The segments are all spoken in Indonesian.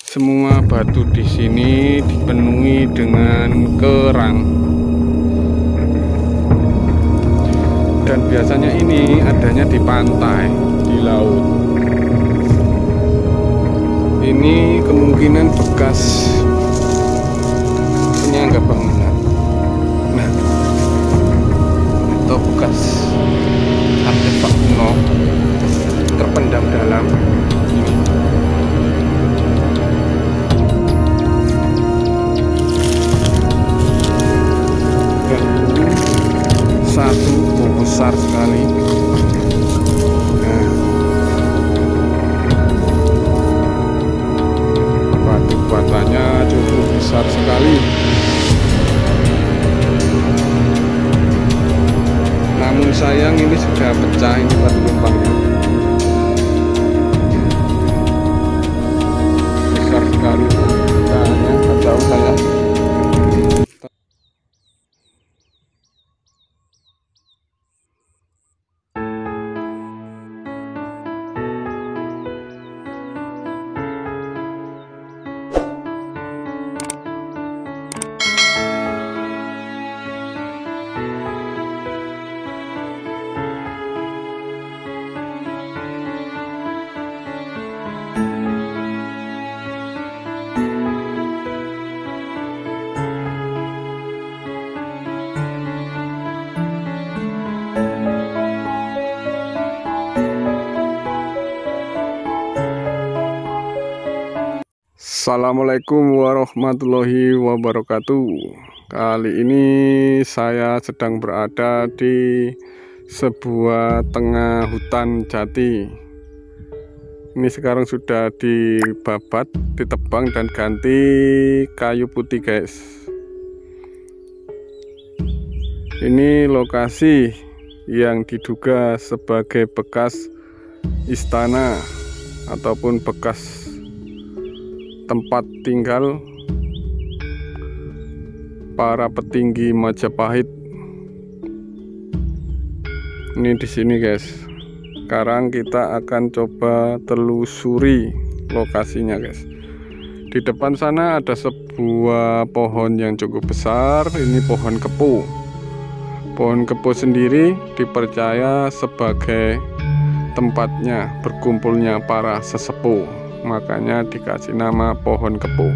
Semua batu di sini dipenuhi dengan kerang. Dan biasanya ini adanya di pantai, di laut. Ini kemungkinan bekas penyangga bangunan. Nah, atau bekas artefak kuno terpendam dalam ini. Dan ini satu besar sekali. Nah, batu batanya cukup besar sekali. Namun sayang ini sudah pecah, ini batu lubangnya. Besar sekali. Kayaknya nggak tahu saya. Assalamualaikum warahmatullahi wabarakatuh. Kali ini saya sedang berada di sebuah tengah hutan jati. Ini sekarang sudah dibabat, ditebang dan ganti kayu putih, guys. Ini lokasi yang diduga sebagai bekas istana ataupun bekas tempat tinggal para petinggi Majapahit. Ini di sini, guys. Sekarang kita akan coba telusuri lokasinya, guys. Di depan sana ada sebuah pohon yang cukup besar. Ini pohon kepu. Pohon kepu sendiri dipercaya sebagai tempatnya berkumpulnya para sesepuh. Makanya dikasih nama pohon kepu.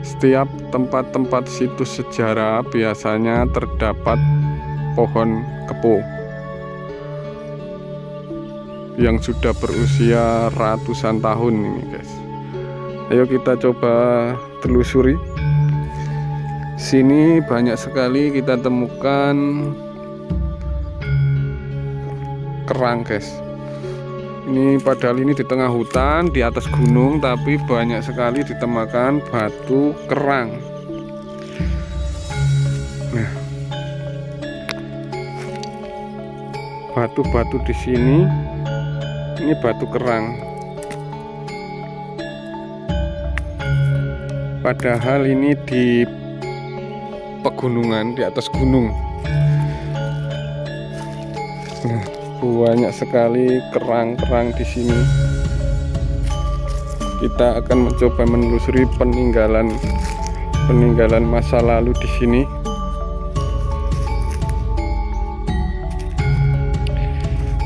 Setiap tempat-tempat situs sejarah biasanya terdapat pohon kepu yang sudah berusia ratusan tahun ini, guys. Ayo kita coba telusuri. Sini banyak sekali kita temukan kerang, guys. Ini padahal ini di tengah hutan, di atas gunung, tapi banyak sekali ditemukan batu kerang. Nah, batu-batu di sini, ini batu kerang. Padahal ini di pegunungan, di atas gunung. Nah, banyak sekali kerang-kerang di sini. Kita akan mencoba menelusuri peninggalan masa lalu di sini.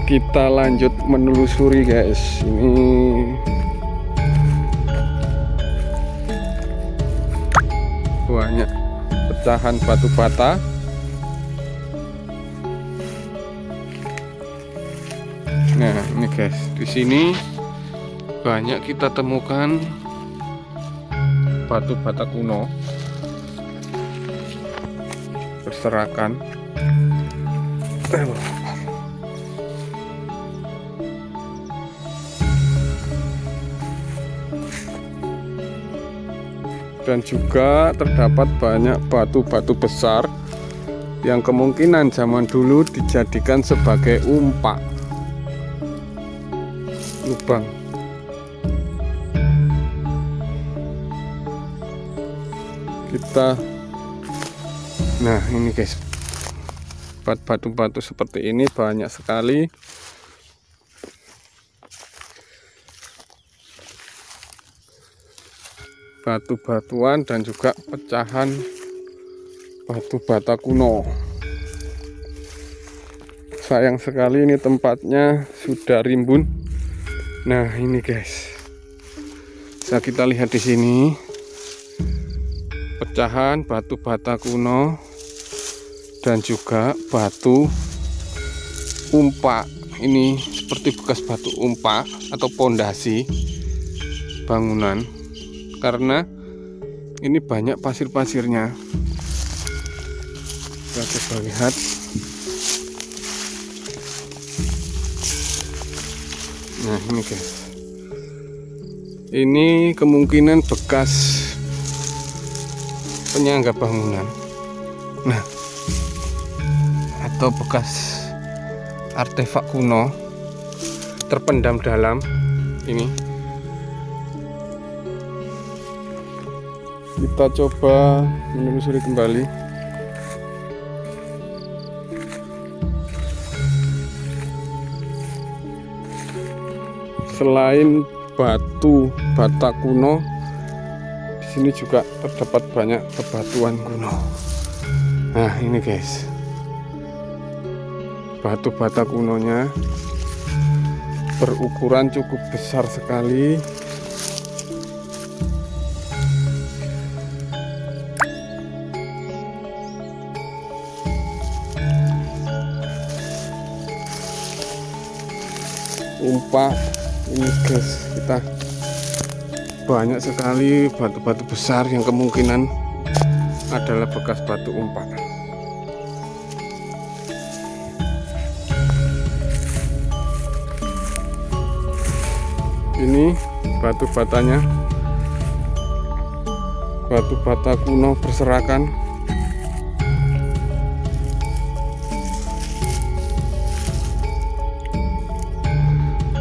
Kita lanjut menelusuri, guys. Ini banyak pecahan batu bata. Nah, ini, guys, di sini banyak kita temukan batu bata kuno berserakan. Dan juga terdapat banyak batu-batu besar yang kemungkinan zaman dulu dijadikan sebagai umpak lubang. Nah, ini, guys, batu-batu seperti ini banyak sekali. batu-batuan dan juga pecahan batu bata kuno. Sayang sekali ini tempatnya sudah rimbun. Nah ini guys, bisa kita lihat di sini pecahan batu bata kuno dan juga batu umpak. Ini seperti bekas batu umpak atau pondasi bangunan, karena ini banyak pasir-pasirnya. Kita coba lihat. Nah ini guys, ini kemungkinan bekas penyangga bangunan, nah atau bekas artefak kuno terpendam dalam ini. Kita coba menelusuri kembali. Selain batu bata kuno, di sini juga terdapat banyak bebatuan kuno. Nah ini guys, batu bata kunonya berukuran cukup besar sekali. Umpak ini guys, kita banyak sekali batu-batu besar yang kemungkinan adalah bekas batu umpak. Ini batu batanya, batu bata kuno berserakan.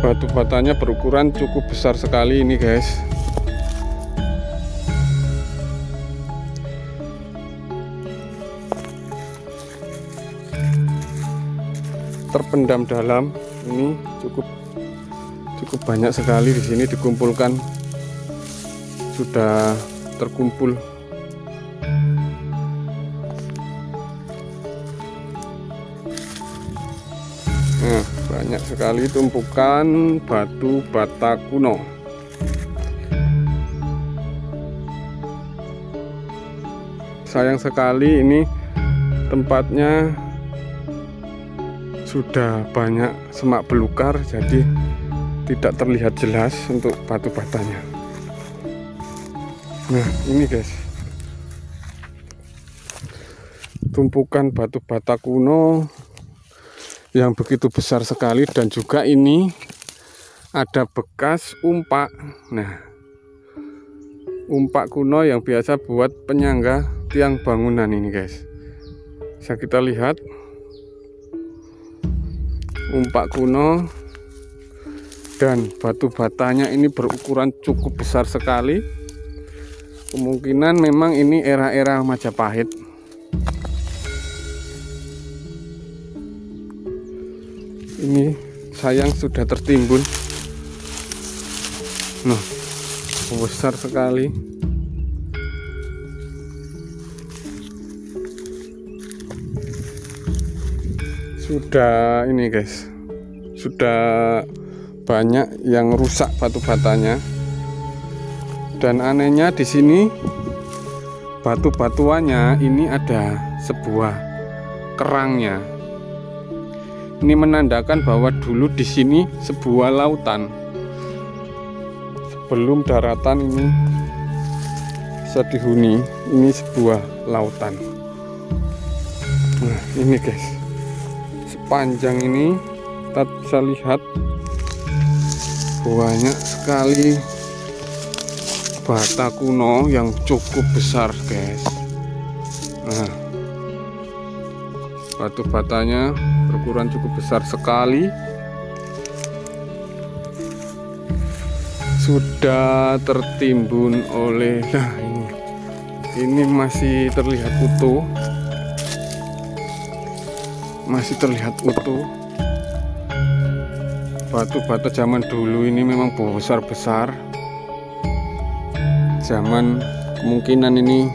Batu batanya berukuran cukup besar sekali ini guys. Terpendam dalam, ini cukup banyak sekali di sini dikumpulkan, sudah terkumpul. Nah, banyak sekali tumpukan batu bata kuno. Sayang sekali ini tempatnya sudah banyak semak belukar, jadi tidak terlihat jelas untuk batu batanya. Nah ini guys, tumpukan batu bata kuno yang begitu besar sekali, dan juga ini ada bekas umpak. Nah umpak kuno yang biasa buat penyangga tiang bangunan ini guys, bisa kita lihat umpak kuno, dan batu batanya ini berukuran cukup besar sekali. Kemungkinan memang ini era-era Majapahit. Ini sayang sudah tertimbun. Nah, besar sekali. Sudah ini guys, sudah banyak yang rusak batu batanya. Dan anehnya di sini batu-batuannya ini ada sebuah kerangnya. Ini menandakan bahwa dulu di sini sebuah lautan. Sebelum daratan ini bisa dihuni, ini sebuah lautan. Nah ini guys, sepanjang ini kita bisa lihat banyak sekali bata kuno yang cukup besar guys. Nah, batu batanya berukuran cukup besar sekali, sudah tertimbun oleh, nah ini masih terlihat utuh, masih terlihat utuh. Batu-batu zaman dulu ini memang besar-besar. zaman kemungkinan ini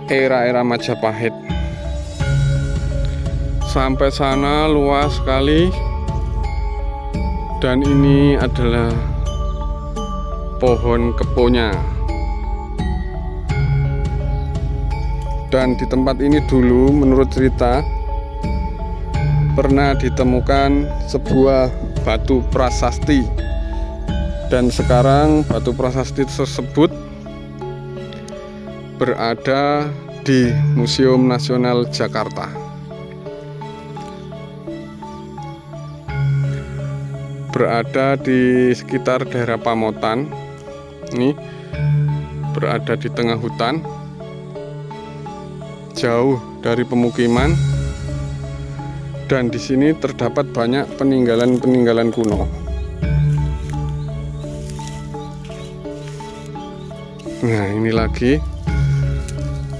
era-era Majapahit. Sampai sana luas sekali, dan ini adalah pohon keponya. Dan di tempat ini dulu menurut cerita pernah ditemukan sebuah batu prasasti, dan sekarang batu prasasti tersebut berada di Museum Nasional Jakarta. Berada di sekitar daerah Pamotan. Ini berada di tengah hutan, jauh dari pemukiman, dan di sini terdapat banyak peninggalan-peninggalan kuno. Nah, ini lagi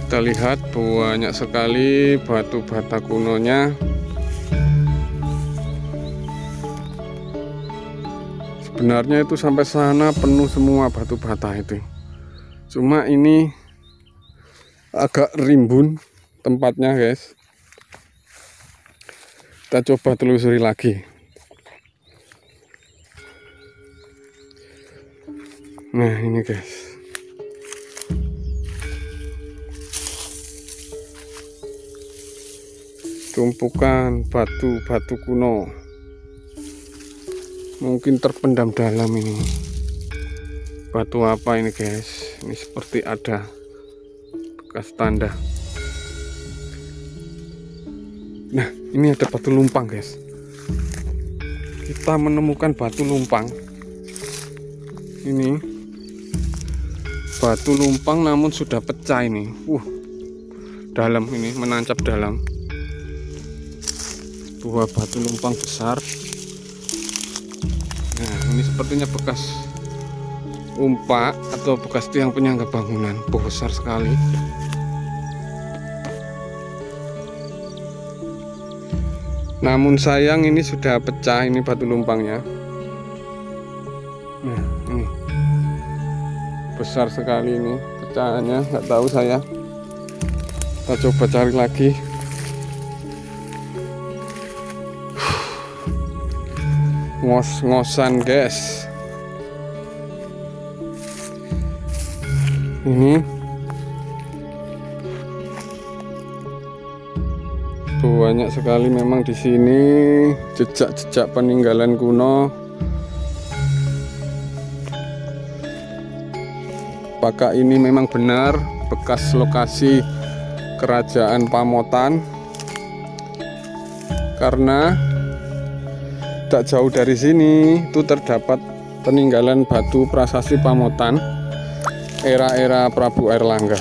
kita lihat banyak sekali batu bata kunonya. Sebenarnya itu sampai sana penuh semua batu bata itu. Cuma ini agak rimbun tempatnya, guys. Kita coba telusuri lagi. Nah, ini guys. Tumpukan batu-batu kuno. Mungkin terpendam dalam ini. Batu apa ini, guys? Ini seperti ada bekas tanda. Nah, ini ada batu lumpang, guys. Kita menemukan batu lumpang. Ini batu lumpang namun sudah pecah ini. Dalam ini, menancap dalam. Buah batu lumpang besar. Nah, ini sepertinya bekas umpak atau bekas tiang penyangga bangunan. Besar sekali. Namun sayang ini sudah pecah ini batu lumpangnya. Nah, ini besar sekali ini pecahannya. Nggak tahu saya. Kita coba cari lagi. Ngos-ngosan, guys. Ini banyak sekali memang di sini jejak-jejak peninggalan kuno. Apakah ini memang benar bekas lokasi kerajaan Pamotan? Karena tak jauh dari sini itu terdapat peninggalan batu prasasti Pamotan era-era Prabu Airlangga.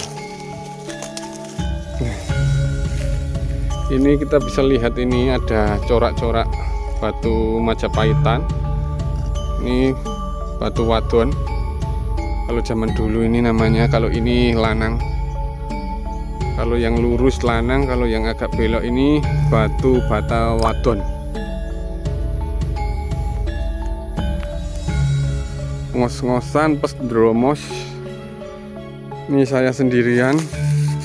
Ini kita bisa lihat ini ada corak-corak batu Majapahitan. Ini batu wadon. Kalau zaman dulu ini namanya, kalau ini lanang. Kalau yang lurus lanang, kalau yang agak belok ini batu bata wadon. Ngos-ngosan pes dromos. Ini saya sendirian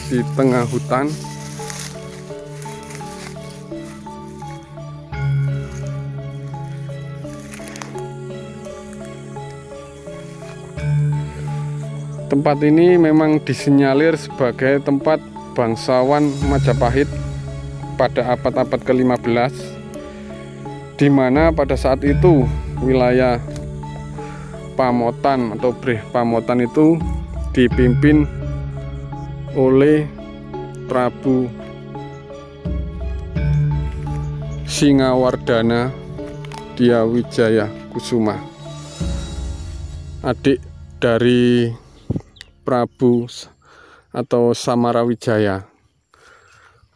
di tengah hutan. Tempat ini memang disinyalir sebagai tempat bangsawan Majapahit pada abad-abad ke-15, di mana pada saat itu wilayah Pamotan atau Breh Pamotan itu dipimpin oleh Prabu Singawardhana Dyawijaya Kusuma, adik dari Prabu atau Samarawijaya,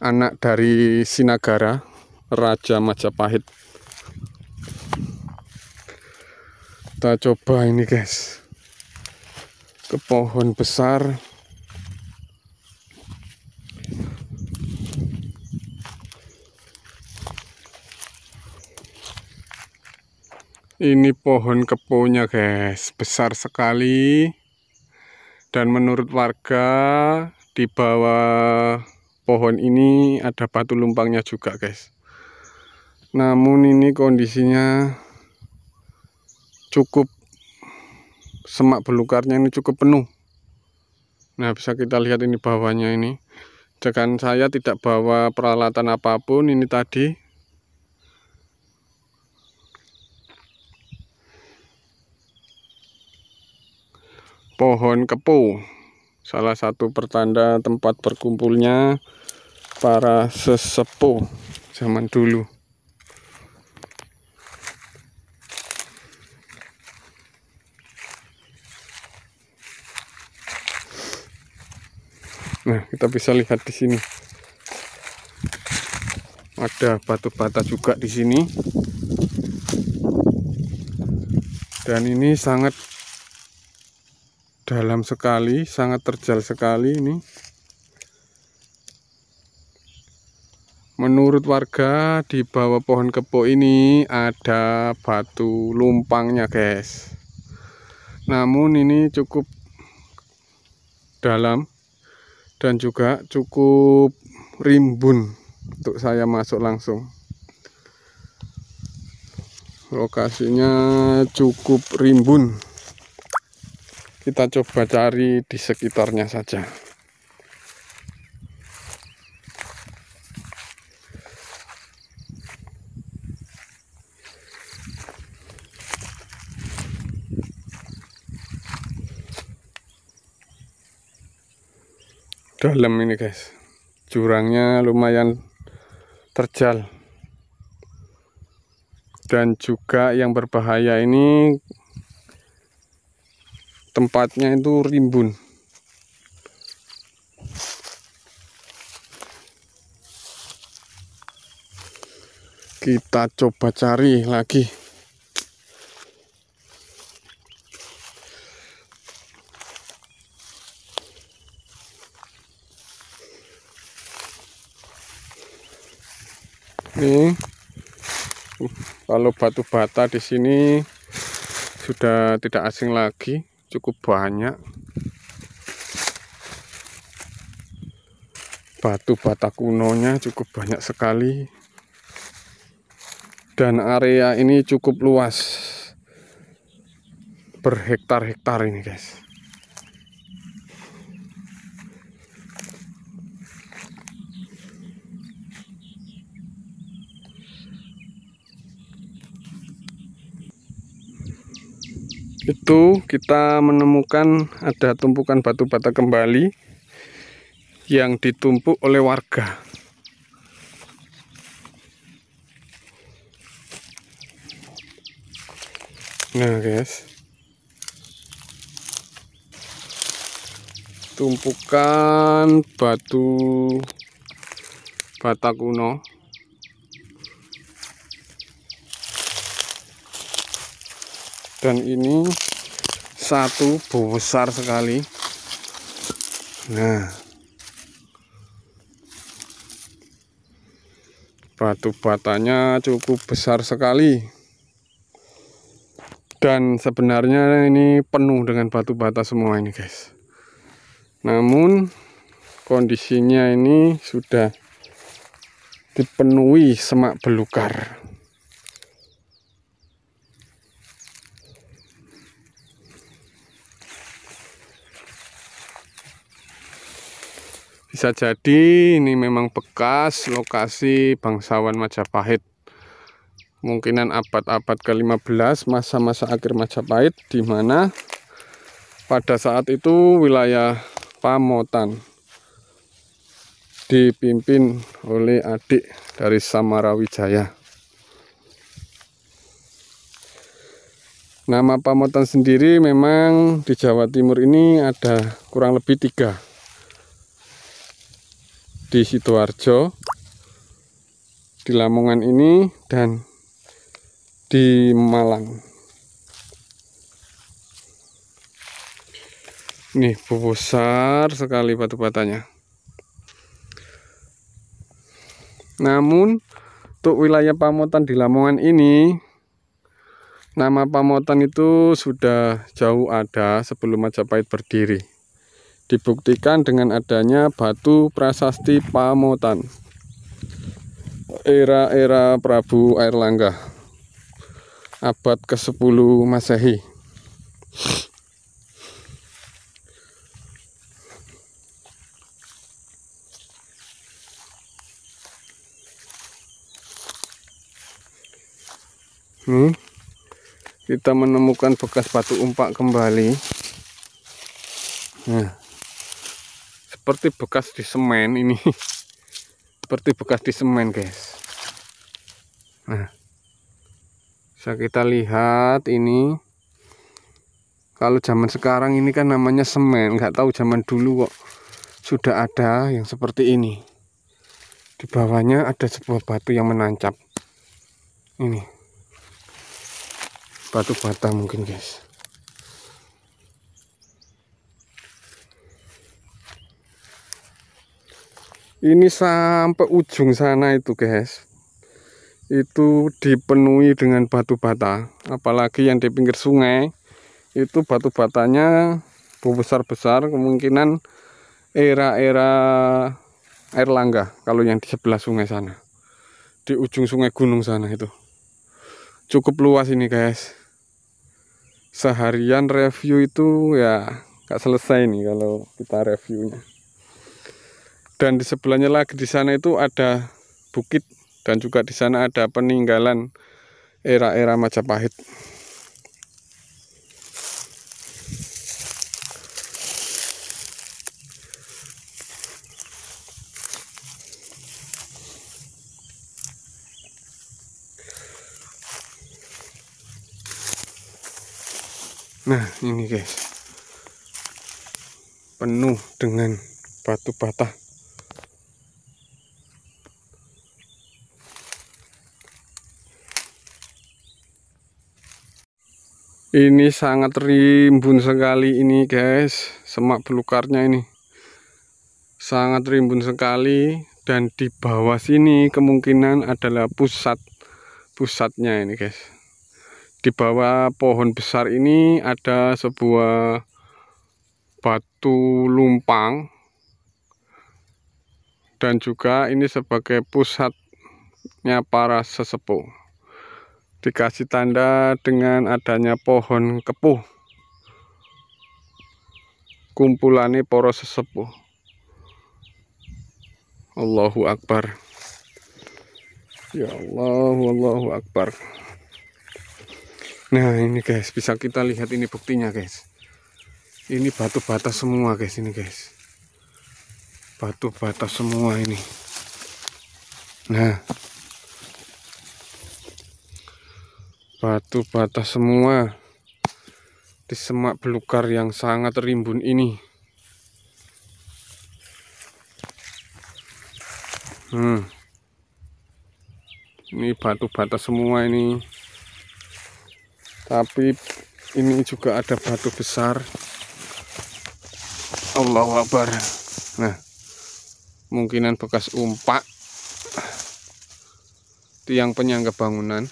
anak dari Sinagara, Raja Majapahit. Kita coba ini, guys, ke pohon besar. Ini pohon keponya, guys, besar sekali. Dan menurut warga di bawah pohon ini ada batu lumpangnya juga, guys. Namun ini kondisinya cukup, semak belukarnya ini cukup penuh. Nah, bisa kita lihat ini bawahnya ini. Dengan saya tidak bawa peralatan apapun, ini tadi pohon kepo, salah satu pertanda tempat berkumpulnya para sesepuh zaman dulu. Nah, kita bisa lihat di sini ada batu bata juga di sini, dan ini sangat dalam sekali, sangat terjal sekali ini. Menurut warga di bawah pohon kepo ini ada batu lumpangnya, guys. Namun ini cukup dalam dan juga cukup rimbun untuk saya masuk langsung. Lokasinya cukup rimbun. Kita coba cari di sekitarnya saja. Dalam ini, guys, jurangnya lumayan terjal, dan juga yang berbahaya ini tempatnya itu rimbun. Kita coba cari lagi. Nih, kalau batu bata di sini sudah tidak asing lagi, cukup banyak. Batu bata kunonya cukup banyak sekali. Dan area ini cukup luas, berhektar-hektar ini, guys. Itu kita menemukan ada tumpukan batu bata kembali yang ditumpuk oleh warga. Nah, guys, tumpukan batu bata kuno. Dan ini satu besar sekali. Nah, batu batanya cukup besar sekali. Dan sebenarnya ini penuh dengan batu bata semua ini, guys. Namun kondisinya ini sudah dipenuhi semak belukar. Bisa jadi ini memang bekas lokasi bangsawan Majapahit. Mungkinan abad-abad ke-15, masa-masa akhir Majapahit, di mana pada saat itu wilayah Pamotan dipimpin oleh adik dari Samarawijaya. Nama Pamotan sendiri memang di Jawa Timur ini ada kurang lebih 3. Di Sidoarjo, di Lamongan ini, dan di Malang. Nih, besar sekali batu batanya. Namun untuk wilayah Pamotan di Lamongan ini, nama Pamotan itu sudah jauh ada sebelum Majapahit berdiri. Dibuktikan dengan adanya batu prasasti Pamotan era Prabu Airlangga abad ke-10 Masehi. Nih, kita menemukan bekas batu umpak kembali. Nah, seperti bekas di semen ini. Seperti bekas di semen, guys. Nah, bisa kita lihat ini. Kalau zaman sekarang ini kan namanya semen, nggak tahu zaman dulu kok sudah ada yang seperti ini. Di bawahnya ada sebuah batu yang menancap. Ini batu bata mungkin, guys. Ini sampai ujung sana itu, guys. Itu dipenuhi dengan batu bata. Apalagi yang di pinggir sungai. Itu batu batanya besar-besar, kemungkinan era Airlangga. Kalau yang di sebelah sungai sana, di ujung sungai gunung sana itu cukup luas ini, guys. Seharian review itu ya gak selesai nih kalau kita reviewnya. Dan di sebelahnya lagi di sana itu ada bukit, dan juga di sana ada peninggalan era Majapahit. Nah, ini, guys, penuh dengan batu bata. Ini sangat rimbun sekali ini, guys. Semak belukarnya ini sangat rimbun sekali, dan di bawah sini kemungkinan adalah pusatnya ini, guys. Di bawah pohon besar ini ada sebuah batu lumpang, dan juga ini sebagai pusatnya para sesepuh. Dikasih tanda dengan adanya pohon kepuh, kumpulannya para sesepuh. Allahu Akbar. Ya Allah, Allahu Akbar. Nah, ini, guys, bisa kita lihat ini buktinya, guys. Ini batu bata semua, guys, ini, guys. Batu bata semua ini. Nah, batu bata semua di semak belukar yang sangat rimbun ini. Ini batu bata semua ini. Tapi ini juga ada batu besar. Allahu Akbar. Nah, kemungkinan bekas umpak tiang penyangga bangunan.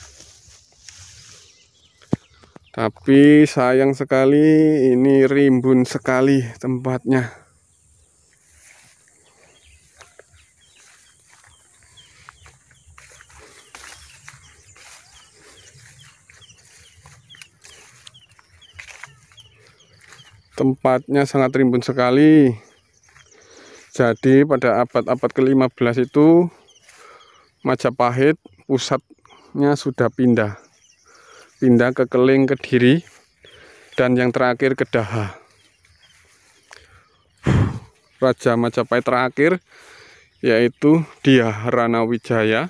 Tapi sayang sekali ini rimbun sekali tempatnya. Tempatnya sangat rimbun sekali. Jadi pada abad-abad ke-15 itu Majapahit pusatnya sudah pindah ke Keling, Kediri, dan yang terakhir ke Daha. Raja Majapahit terakhir yaitu Dyah Ranawijaya,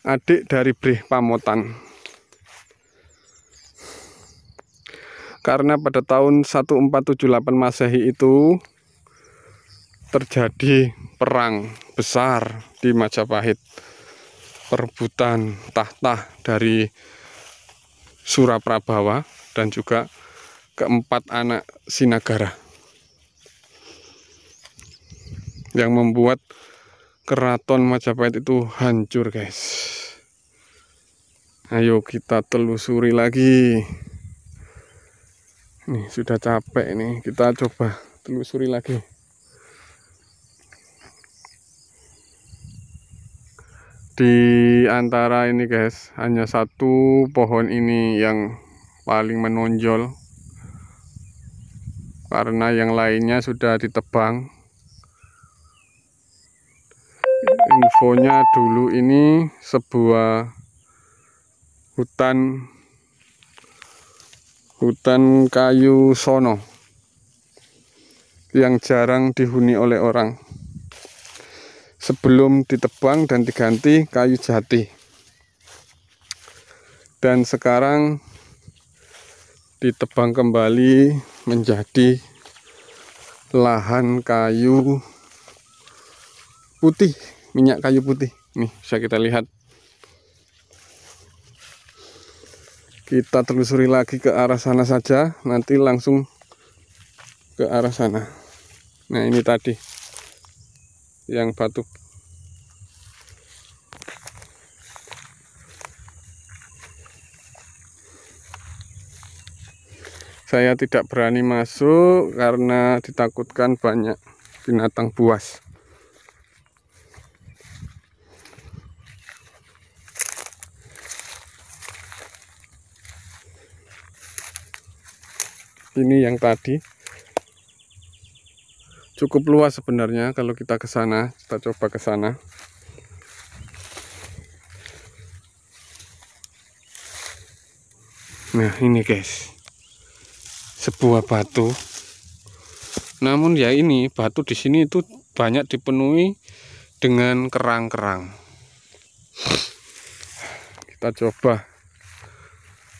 adik dari Brih Pamotan. Karena pada tahun 1478 Masehi itu terjadi perang besar di Majapahit, perebutan tahta dari Suraprabawa dan juga keempat anak Sinagara, yang membuat keraton Majapahit itu hancur, guys. Ayo kita telusuri lagi. Nih, sudah capek nih, kita coba telusuri lagi. Di antara ini guys, hanya satu pohon ini yang paling menonjol, karena yang lainnya sudah ditebang. Infonya dulu ini sebuah hutan kayu sono yang jarang dihuni oleh orang, sebelum ditebang dan diganti kayu jati. Dan sekarang ditebang kembali menjadi lahan kayu putih, minyak kayu putih. Nih bisa kita lihat. Kita telusuri lagi ke arah sana saja, nanti langsung ke arah sana. Nah ini tadi yang batu. Saya tidak berani masuk karena ditakutkan banyak binatang buas. Ini yang tadi cukup luas sebenarnya. Kalau kita ke sana, kita coba ke sana. Nah ini guys, sebuah batu. Namun ya ini batu di sini itu banyak dipenuhi dengan kerang-kerang. Kita coba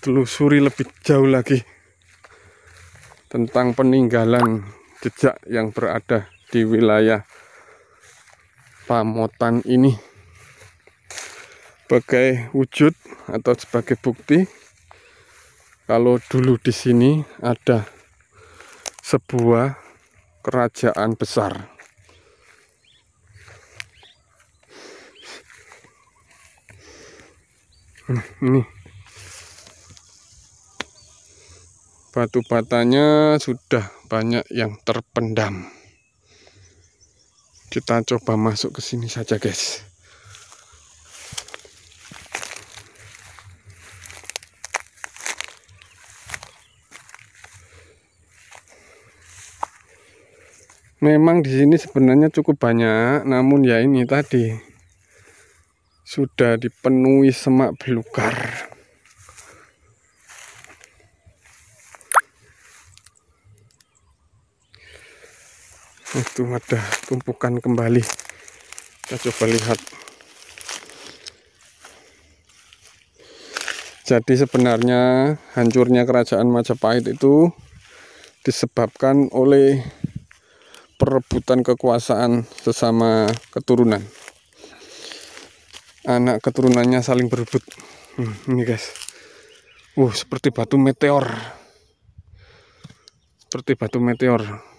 telusuri lebih jauh lagi tentang peninggalan jejak yang berada di wilayah Pamotan ini, sebagai wujud atau sebagai bukti kalau dulu di sini ada sebuah kerajaan besar. Ini batu batanya sudah banyak yang terpendam. Kita coba masuk ke sini saja guys. Memang di sini sebenarnya cukup banyak, namun ya ini tadi sudah dipenuhi semak belukar. Itu ada tumpukan kembali. Kita coba lihat. Jadi sebenarnya hancurnya kerajaan Majapahit itu disebabkan oleh perebutan kekuasaan sesama keturunan. Anak keturunannya saling berebut. Ini guys, seperti batu meteor, seperti batu meteor.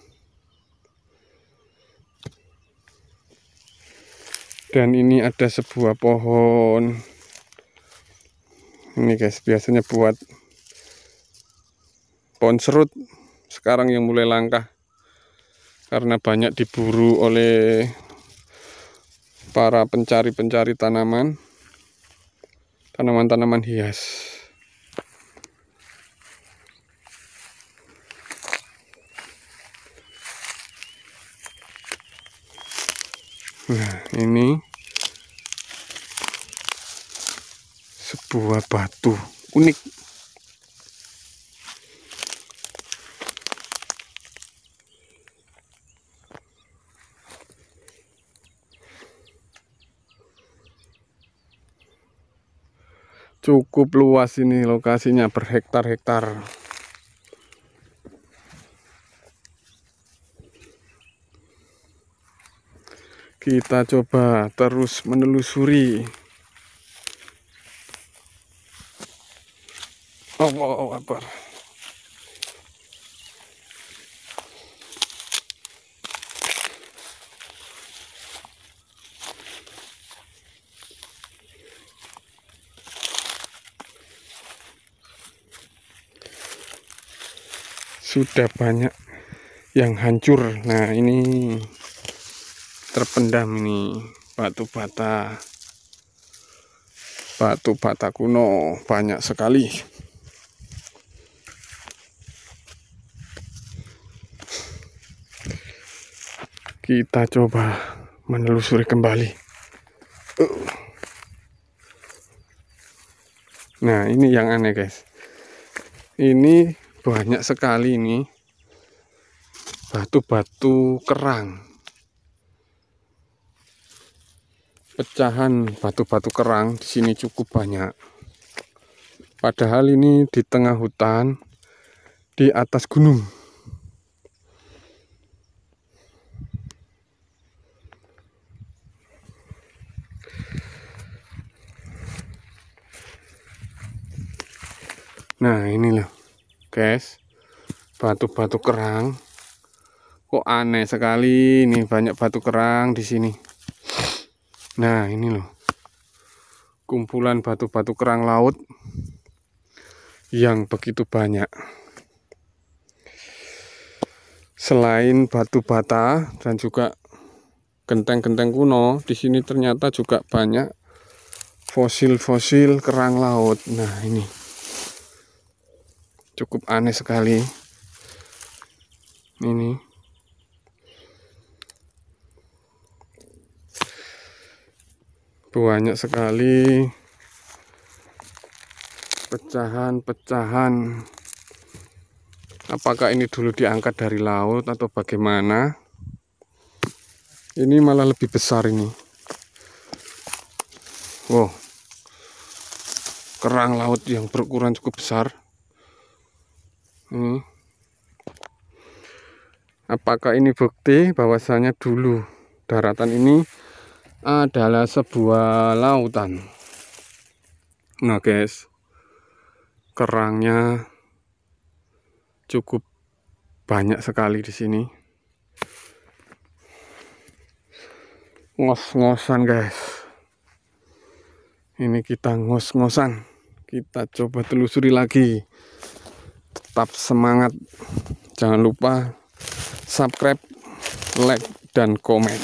Dan ini ada sebuah pohon. Ini guys, biasanya buat pohon serut, sekarang yang mulai langka karena banyak diburu oleh para pencari-pencari tanaman hias. Nah, ini sebuah batu unik. Cukup luas ini lokasinya, berhektar-hektar. Kita coba terus menelusuri. Allahu Akbar. Sudah banyak yang hancur. Nah, ini terpendam ini batu bata kuno banyak sekali. Kita coba menelusuri kembali. Nah, ini yang aneh guys, ini banyak sekali ini batu-batu kerang, pecahan batu-batu kerang di sini cukup banyak. Padahal ini di tengah hutan, di atas gunung. Nah, ini loh guys, batu-batu kerang. Kok aneh sekali, ini banyak batu kerang di sini. Nah, ini loh, kumpulan batu-batu kerang laut yang begitu banyak. Selain batu bata dan juga genteng-genteng kuno, di sini ternyata juga banyak fosil-fosil kerang laut. Nah, ini cukup aneh sekali. Ini banyak sekali pecahan-pecahan. Apakah ini dulu diangkat dari laut atau bagaimana? Ini malah lebih besar ini. Wow, kerang laut yang berukuran cukup besar. Ini. Apakah ini bukti bahwasanya dulu daratan ini adalah sebuah lautan? Nah guys, kerangnya cukup banyak sekali di sini. Ngos-ngosan guys. Ini kita ngos-ngosan. Kita coba telusuri lagi. Tetap semangat. Jangan lupa subscribe, like, dan komen.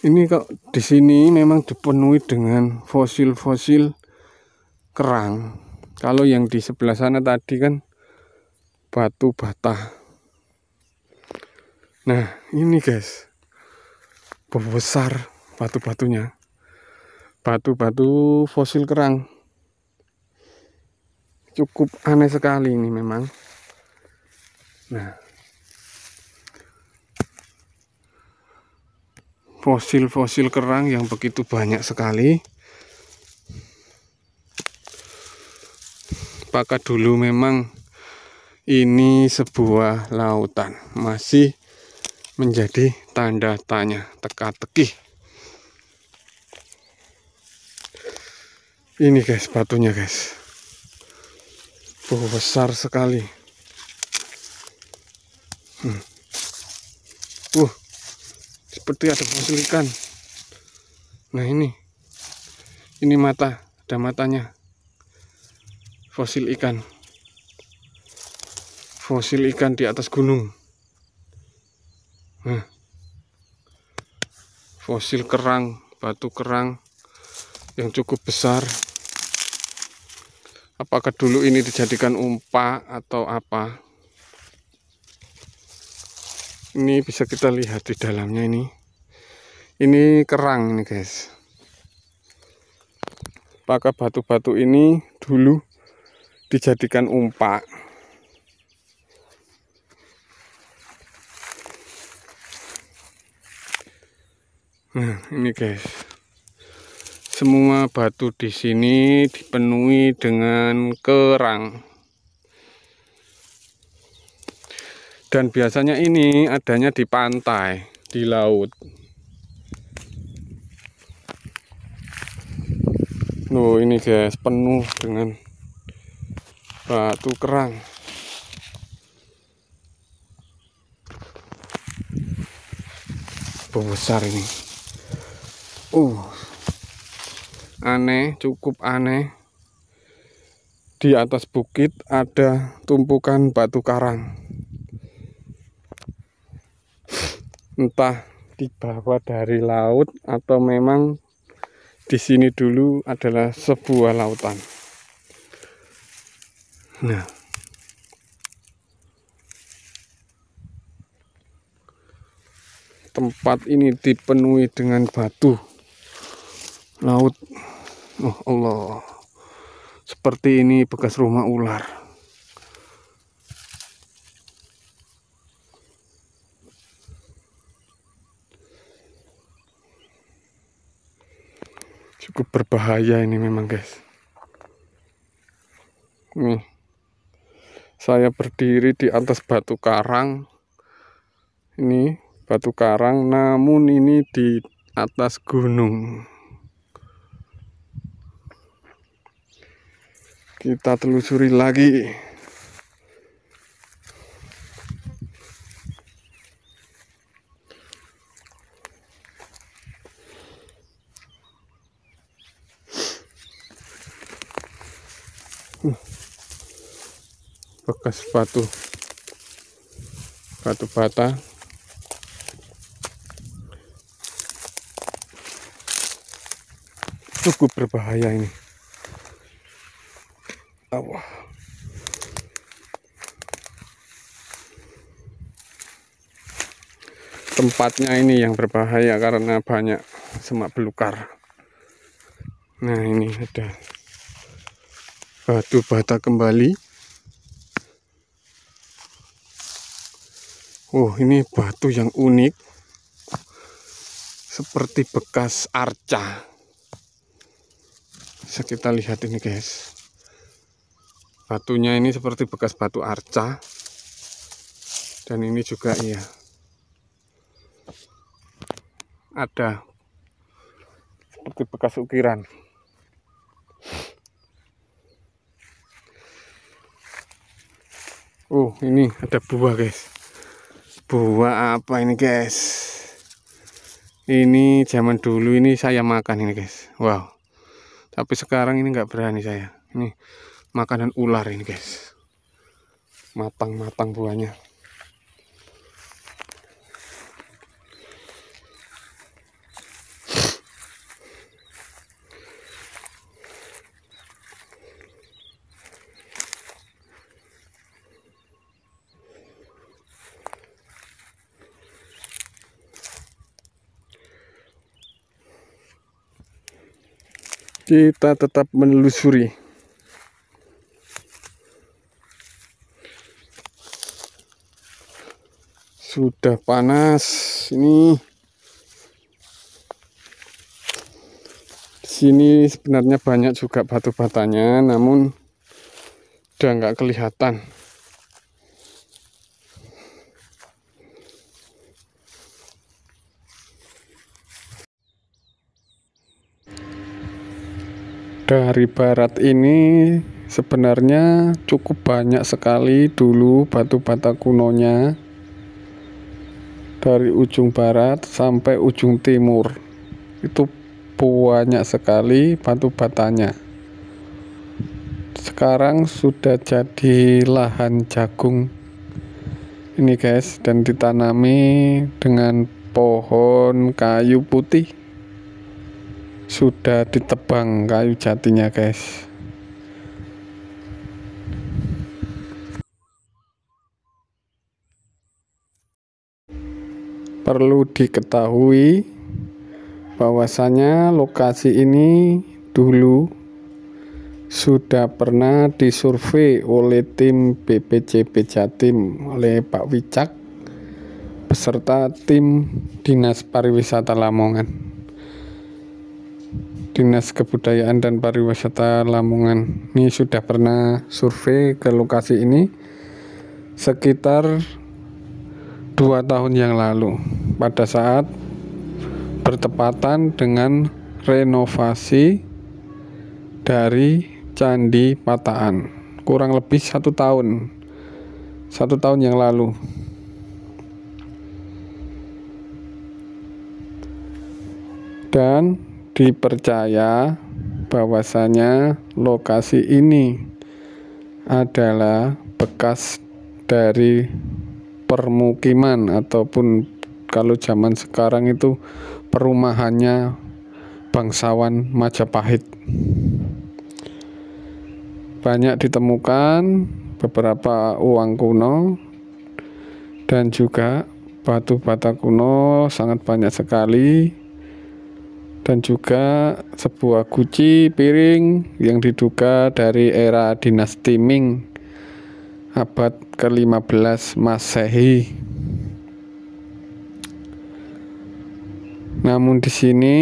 Ini kok di sini memang dipenuhi dengan fosil-fosil kerang. Kalau yang di sebelah sana tadi kan batu bata. Nah, ini guys, besar batu-batunya. Batu-batu fosil kerang. Cukup aneh sekali ini memang. Nah, fosil-fosil kerang yang begitu banyak sekali. Apakah dulu memang ini sebuah lautan? Masih menjadi tanda tanya, teka-teki. Ini guys, batunya guys. Besar sekali. Seperti ada fosil ikan. Nah, ini mata, ada matanya. Fosil ikan di atas gunung. Nah, fosil kerang, batu kerang yang cukup besar. Apakah dulu ini dijadikan umpak atau apa? Ini bisa kita lihat di dalamnya ini. Ini kerang ini guys. Apakah batu-batu ini dulu dijadikan umpak? Nah, ini guys. Semua batu di sini dipenuhi dengan kerang. Dan biasanya ini adanya di pantai, di laut. Loh, ini guys, penuh dengan batu kerang. Besar ini. Aneh, cukup aneh. di atas bukit ada tumpukan batu karang. Entah dibawa dari laut atau memang di sini dulu adalah sebuah lautan. Nah, tempat ini dipenuhi dengan batu laut. Oh Allah, seperti ini bekas rumah ular. Cukup berbahaya ini memang, guys. Nih, saya berdiri di atas batu karang. Ini batu karang, namun ini di atas gunung. Kita telusuri lagi. Bekas batu bata. Cukup berbahaya ini. Allah. Tempatnya ini yang berbahaya karena banyak semak belukar. Nah, ini ada batu bata kembali. Oh, ini batu yang unik, seperti bekas arca. Bisa kita lihat ini, guys. Batunya ini seperti bekas batu arca. Dan ini juga iya, ada seperti bekas ukiran. Oh, ini ada buah, guys. Buah apa ini, guys? Ini zaman dulu ini saya makan ini, guys. Wow. Tapi sekarang ini nggak berani saya. Ini makanan ular ini, guys. Matang-matang buahnya. Kita tetap menelusuri. Sudah panas ini. Di sini sebenarnya banyak juga batu batanya, namun udah nggak kelihatan. Dari barat ini sebenarnya cukup banyak sekali dulu batu bata kunonya. Dari ujung barat sampai ujung timur itu banyak sekali batu batanya. Sekarang sudah jadi lahan jagung ini, guys, dan ditanami dengan pohon kayu putih. Sudah ditebang kayu jatinya, guys. Perlu diketahui bahwasanya lokasi ini dulu sudah pernah disurvei oleh tim BPCB Jatim oleh Pak Wicak beserta tim Dinas Pariwisata Lamongan. Dinas Kebudayaan dan Pariwisata Lamongan ini sudah pernah survei ke lokasi ini sekitar 2 tahun yang lalu, pada saat bertepatan dengan renovasi dari Candi Pataan, kurang lebih 1 tahun yang lalu. Dan dipercaya bahwasanya lokasi ini adalah bekas dari permukiman ataupun kalau zaman sekarang itu perumahannya bangsawan Majapahit. Banyak ditemukan beberapa uang kuno dan juga batu bata kuno sangat banyak sekali, dan juga sebuah guci piring yang diduga dari era dinasti Ming abad ke-15 Masehi. Namun di sini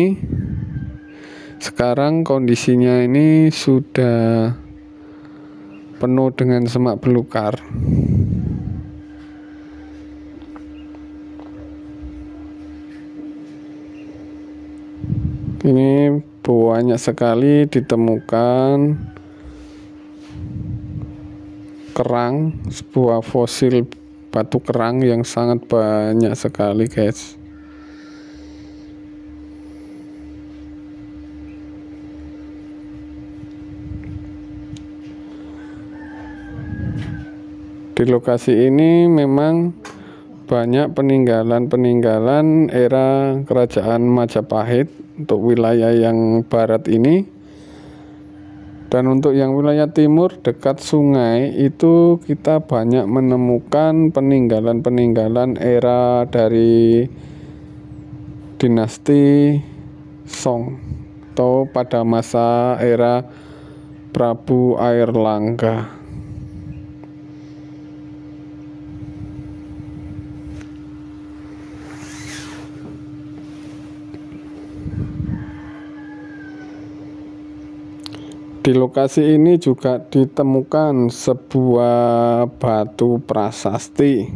sekarang kondisinya ini sudah penuh dengan semak belukar. Ini banyak sekali ditemukan kerang, sebuah fosil batu kerang yang sangat banyak sekali, guys. Di lokasi ini memang banyak peninggalan-peninggalan era kerajaan Majapahit untuk wilayah yang barat ini. Dan untuk yang wilayah timur dekat sungai itu kita banyak menemukan peninggalan-peninggalan era dari dinasti Song atau pada masa era Prabu Airlangga. Di lokasi ini juga ditemukan sebuah batu prasasti.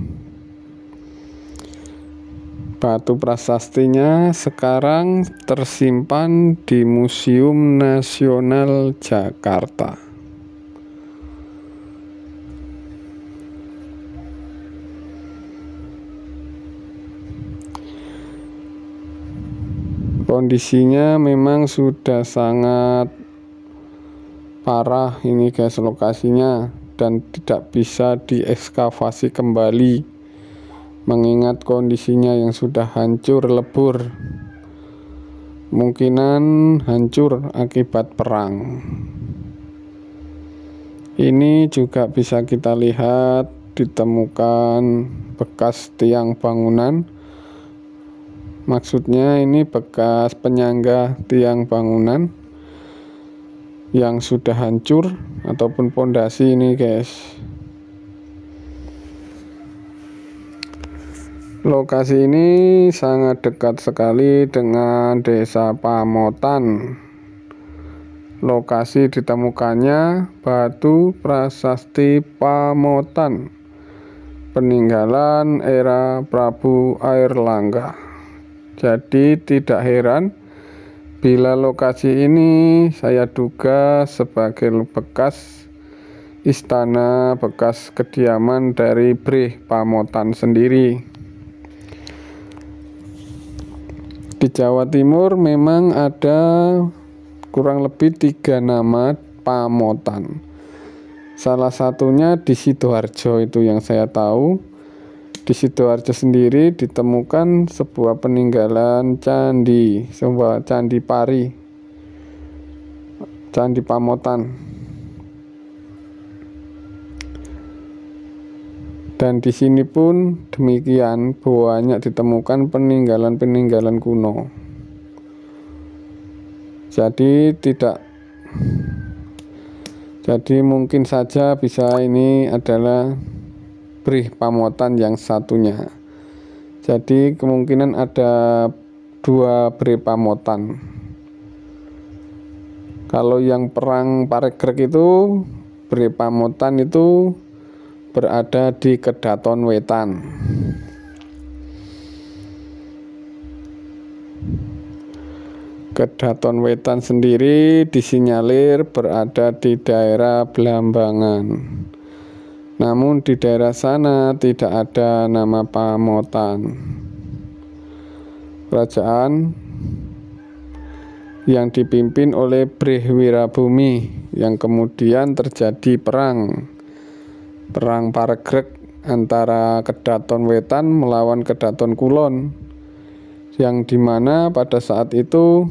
Batu prasastinya sekarang tersimpan di Museum Nasional Jakarta. Kondisinya memang sudah sangat parah ini, guys, lokasinya, dan tidak bisa diekskavasi kembali mengingat kondisinya yang sudah hancur lebur, kemungkinan hancur akibat perang. Ini juga bisa kita lihat ditemukan bekas tiang bangunan, maksudnya ini bekas penyangga tiang bangunan yang sudah hancur ataupun pondasi ini, guys. Lokasi ini sangat dekat sekali dengan Desa Pamotan. Lokasi ditemukannya batu prasasti Pamotan, peninggalan era Prabu Airlangga. Jadi tidak heran bila lokasi ini saya duga sebagai bekas istana, bekas kediaman dari Brih Pamotan sendiri. Di Jawa Timur memang ada kurang lebih 3 nama Pamotan. Salah satunya di Sidoarjo, itu yang saya tahu. Di Sidoarjo sendiri ditemukan sebuah peninggalan candi, sebuah candi pari, Candi Pamotan. Dan di sini pun demikian, banyak ditemukan peninggalan-peninggalan kuno. Jadi mungkin saja bisa ini adalah Brih Pamotan yang satunya. Jadi kemungkinan ada 2 Brih Pamotan. Kalau yang perang Paregreg itu, Brih Pamotan itu berada di Kedaton Wetan. Kedaton Wetan sendiri disinyalir berada di daerah Blambangan. Namun di daerah sana tidak ada nama Pamotan. Kerajaan yang dipimpin oleh Brih Wirabumi yang kemudian terjadi perang perang paregreg antara Kedaton Wetan melawan Kedaton Kulon, yang dimana pada saat itu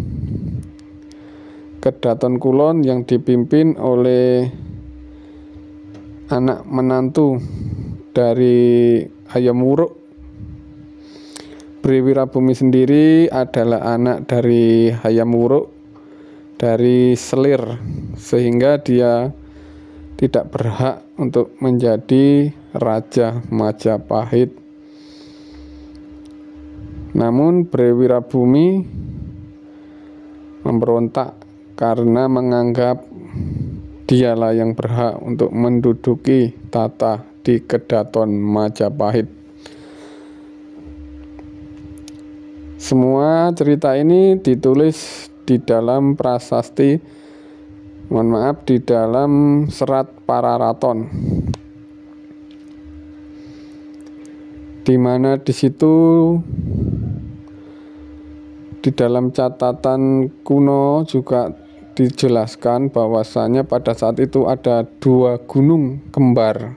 Kedaton Kulon yang dipimpin oleh anak menantu dari Hayam Wuruk. Bri Wirabumi sendiri adalah anak dari Hayam Wuruk dari Selir, sehingga dia tidak berhak untuk menjadi Raja Majapahit. Namun Bri Wirabumi memberontak karena menganggap dialah yang berhak untuk menduduki tahta di Kedaton Majapahit. Semua cerita ini ditulis di dalam prasasti, di dalam serat Pararaton, di mana di situ di dalam catatan kuno juga dijelaskan bahwasanya pada saat itu ada 2 gunung kembar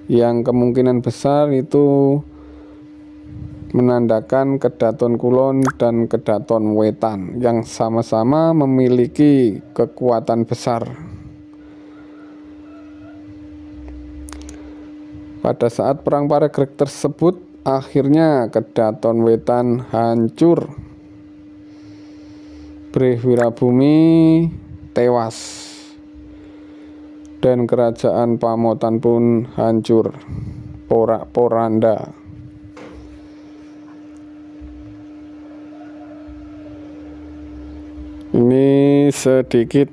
yang kemungkinan besar itu menandakan Kedaton Kulon dan Kedaton Wetan yang sama-sama memiliki kekuatan besar. Pada saat perang paregreg tersebut, akhirnya Kedaton Wetan hancur. Bri Wirabumi tewas dan kerajaan Pamotan pun hancur porak-poranda. Ini sedikit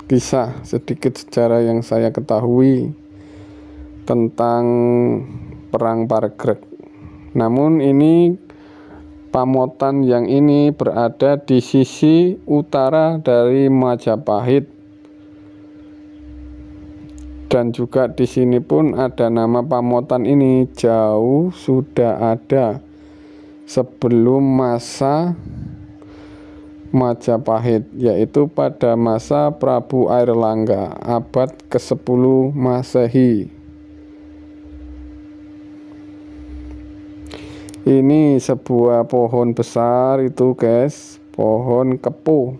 kisah, sedikit sejarah yang saya ketahui tentang perang paregreg. Namun ini Pamotan yang ini berada di sisi utara dari Majapahit, dan juga di sini pun ada nama Pamotan ini jauh sudah ada sebelum masa Majapahit, yaitu pada masa Prabu Airlangga abad ke-10 Masehi. Ini sebuah pohon besar itu guys, pohon kepuh,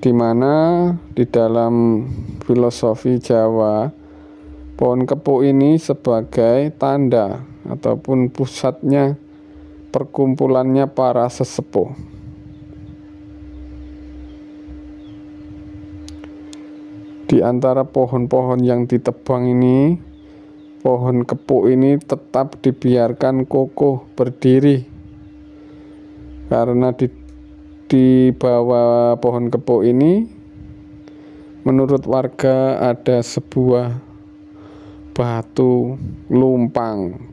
dimana di dalam filosofi Jawa pohon kepuh ini sebagai tanda ataupun pusatnya perkumpulannya para sesepuh. Di antara pohon-pohon yang ditebang ini, pohon kepuh ini tetap dibiarkan kokoh berdiri, karena di bawah pohon kepuh ini menurut warga ada sebuah batu lumpang.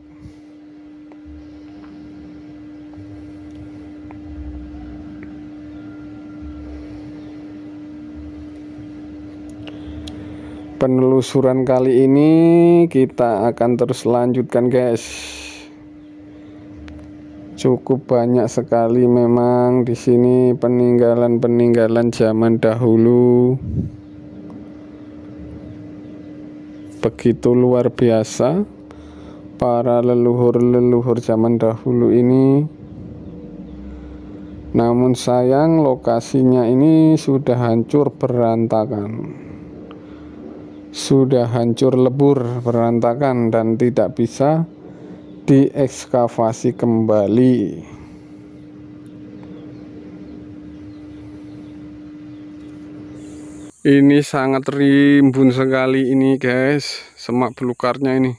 Penelusuran kali ini kita akan terus lanjutkan guys. Cukup banyak sekali memang di sini peninggalan-peninggalan zaman dahulu. Begitu luar biasa para leluhur-leluhur zaman dahulu ini. Namun sayang lokasinya ini sudah hancur berantakan. Sudah hancur lebur berantakan dan tidak bisa diekskavasi kembali. Ini sangat rimbun sekali ini guys, semak belukarnya ini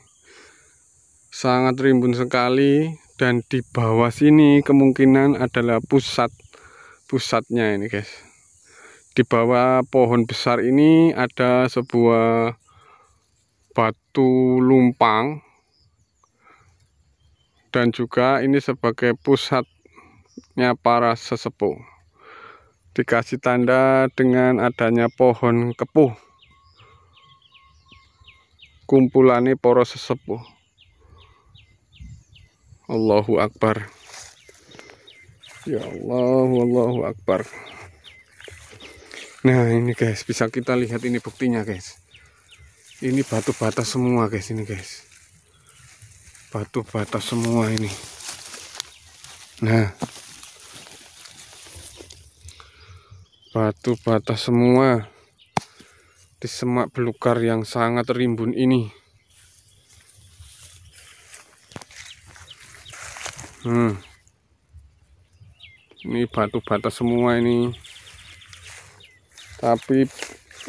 sangat rimbun sekali, dan di bawah sini kemungkinan adalah pusatnya ini guys. Di bawah pohon besar ini ada sebuah batu lumpang, dan juga ini sebagai pusatnya para sesepuh. Dikasih tanda dengan adanya pohon kepuh, kumpulannya para sesepuh. Allahu Akbar. Ya Allah, Allahu Akbar. Nah ini guys, bisa kita lihat ini buktinya guys. Ini batu bata semua guys, ini guys. Batu bata semua ini. Nah, batu bata semua di semak belukar yang sangat rimbun ini. Ini batu bata semua ini. Tapi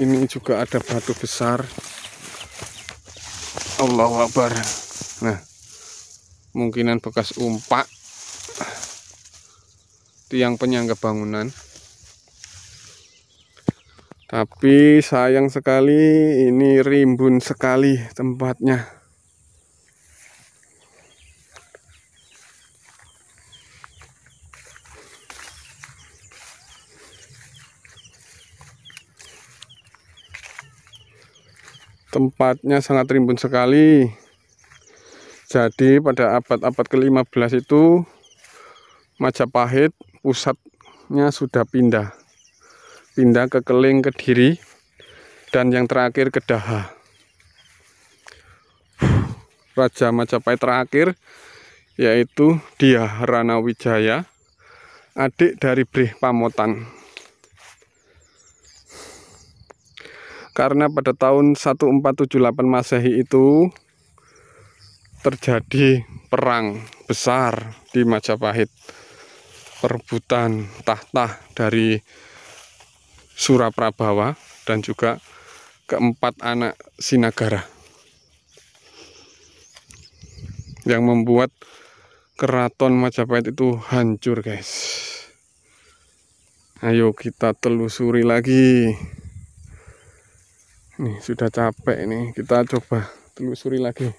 ini juga ada batu besar. Allahu Akbar. Nah, kemungkinan bekas umpak tiang penyangga bangunan. Tapi sayang sekali ini rimbun sekali tempatnya. Tempatnya sangat rimbun sekali. Jadi pada abad-abad ke-15 itu Majapahit pusatnya sudah pindah ke Keling, Kediri, dan yang terakhir ke Daha. Raja Majapahit terakhir yaitu Dyah Ranawijaya, adik dari Brih Pamotan. Karena pada tahun 1478 Masehi itu terjadi perang besar di Majapahit, perebutan tahta dari Suraprabawa dan juga keempat anak Sinagara, yang membuat keraton Majapahit itu hancur guys. Ayo kita telusuri lagi. Nih sudah capek nih, kita coba telusuri lagi.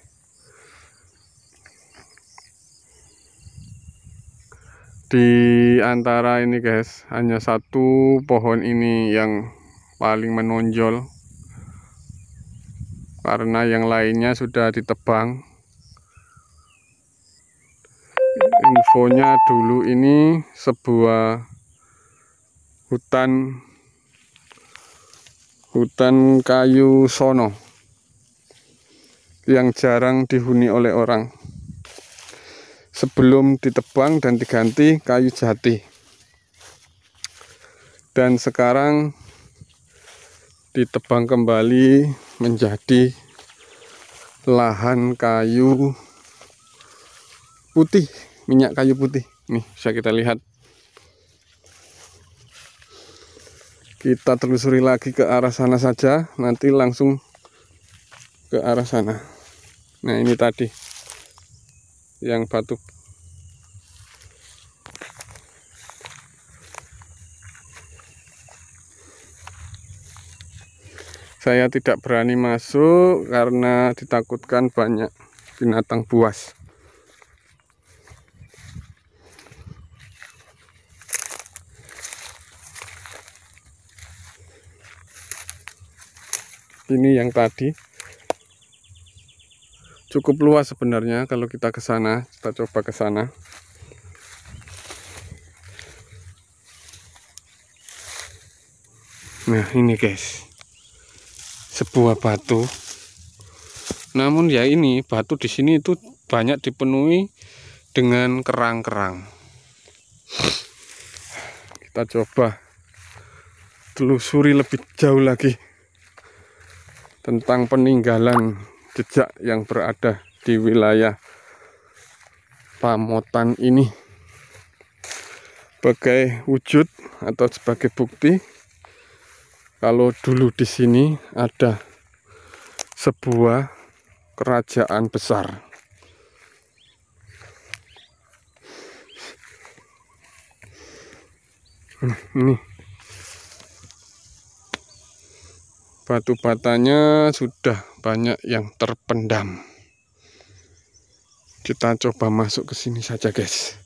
Di antara ini guys, hanya satu pohon ini yang paling menonjol, karena yang lainnya sudah ditebang. Infonya dulu ini sebuah hutan kayu sono yang jarang dihuni oleh orang, sebelum ditebang dan diganti kayu jati. Dan sekarang ditebang kembali menjadi lahan kayu putih, minyak kayu putih. Nih bisa kita lihat. Kita telusuri lagi ke arah sana saja, nanti langsung ke arah sana. Nah ini tadi yang batu. Saya tidak berani masuk karena ditakutkan banyak binatang buas. Ini yang tadi cukup luas sebenarnya. Kalau kita ke sana, kita coba ke sana. Nah ini guys, sebuah batu. Namun ya ini batu di sini itu banyak dipenuhi dengan kerang-kerang. Kita coba telusuri lebih jauh lagi tentang peninggalan jejak yang berada di wilayah Pamotan ini, sebagai wujud atau sebagai bukti kalau dulu di sini ada sebuah kerajaan besar. Ini batu batanya sudah banyak yang terpendam. Kita coba masuk ke sini saja guys.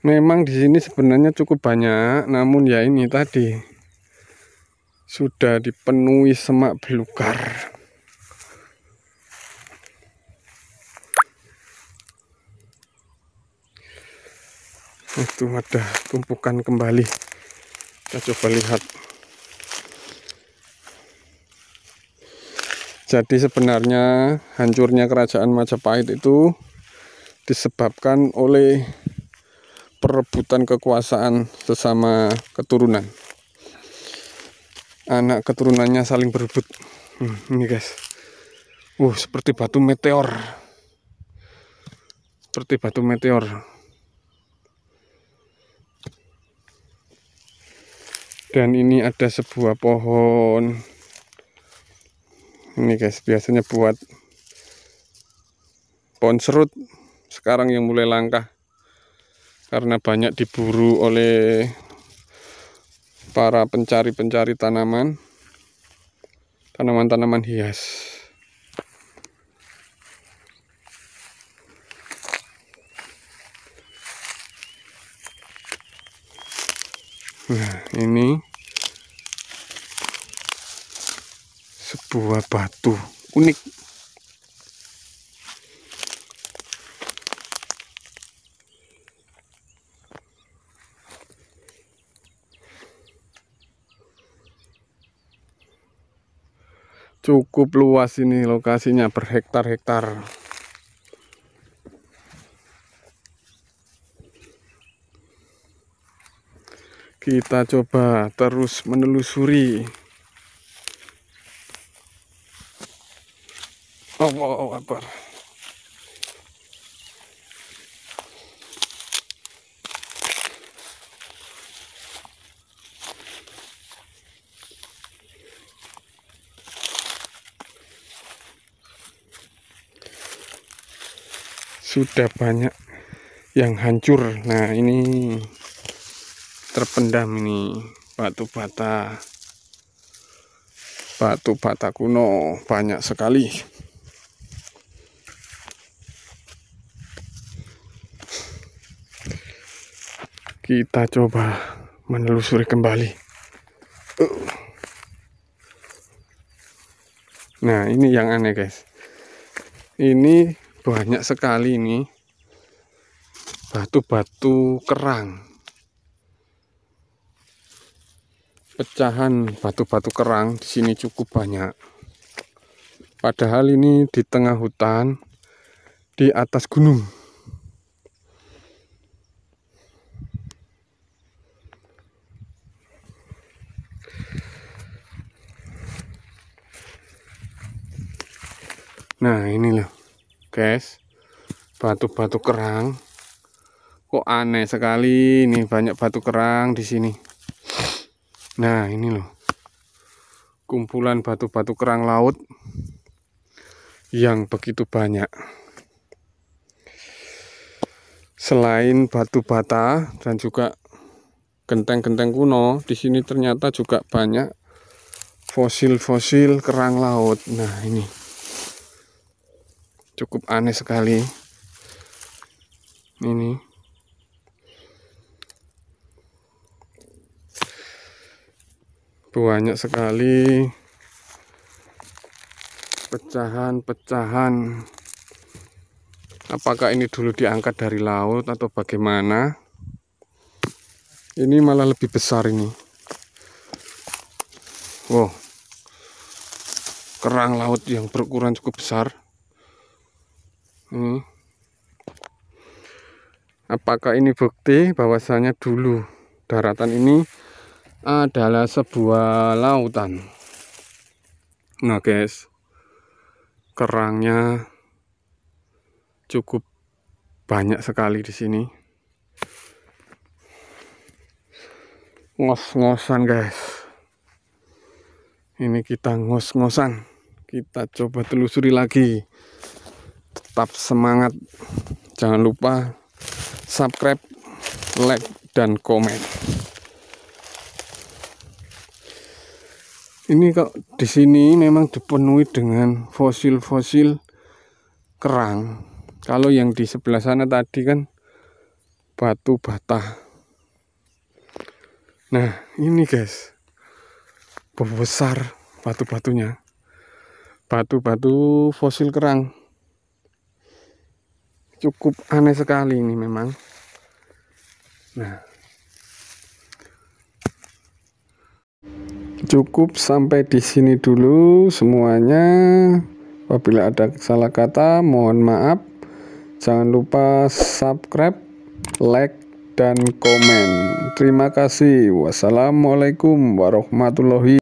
Memang di sini sebenarnya cukup banyak, namun ya ini tadi sudah dipenuhi semak belukar. Itu ada tumpukan kembali. Kita coba lihat. Jadi sebenarnya hancurnya kerajaan Majapahit itu disebabkan oleh perebutan kekuasaan sesama keturunan. Anak keturunannya saling berebut. Ini guys. Seperti batu meteor. Seperti batu meteor. Dan ini ada sebuah pohon. Ini guys, biasanya buat pohon serut. Sekarang yang mulai langka karena banyak diburu oleh para pencari-pencari tanaman hias. Nah, ini sebuah batu unik. Cukup luas ini lokasinya, berhektar-hektar. Kita coba terus menelusuri. Allahu Akbar. Sudah banyak yang hancur. Nah, ini terpendam ini batu bata kuno banyak sekali. Kita coba menelusuri kembali. Nah, ini yang aneh guys. Ini banyak sekali ini batu-batu kerang. Pecahan batu-batu kerang di sini cukup banyak. Padahal ini di tengah hutan, di atas gunung. Nah, ini loh guys, batu-batu kerang. Kok aneh sekali, ini banyak batu kerang di sini. Nah, ini loh, kumpulan batu-batu kerang laut yang begitu banyak. Selain batu bata dan juga genteng-genteng kuno, di sini ternyata juga banyak fosil-fosil kerang laut. Nah, ini cukup aneh sekali. Ini banyak sekali pecahan-pecahan. Apakah ini dulu diangkat dari laut atau bagaimana? Ini malah lebih besar ini. Wow, kerang laut yang berukuran cukup besar. Apakah ini bukti bahwasanya dulu daratan ini adalah sebuah lautan? Nah guys, kerangnya cukup banyak sekali di sini. Ngos-ngosan guys. Ini kita ngos-ngosan. Kita coba telusuri lagi. Tetap semangat. Jangan lupa subscribe, like, dan komen. Ini kok di sini memang dipenuhi dengan fosil-fosil kerang. Kalau yang di sebelah sana tadi kan batu bata. Nah, ini guys, besar batu-batunya. Batu-batu fosil kerang. Cukup aneh sekali ini memang. Nah, cukup sampai di sini dulu semuanya. Apabila ada salah kata, mohon maaf. Jangan lupa subscribe, like, dan komen. Terima kasih. Wassalamualaikum warahmatullahi wabarakatuh.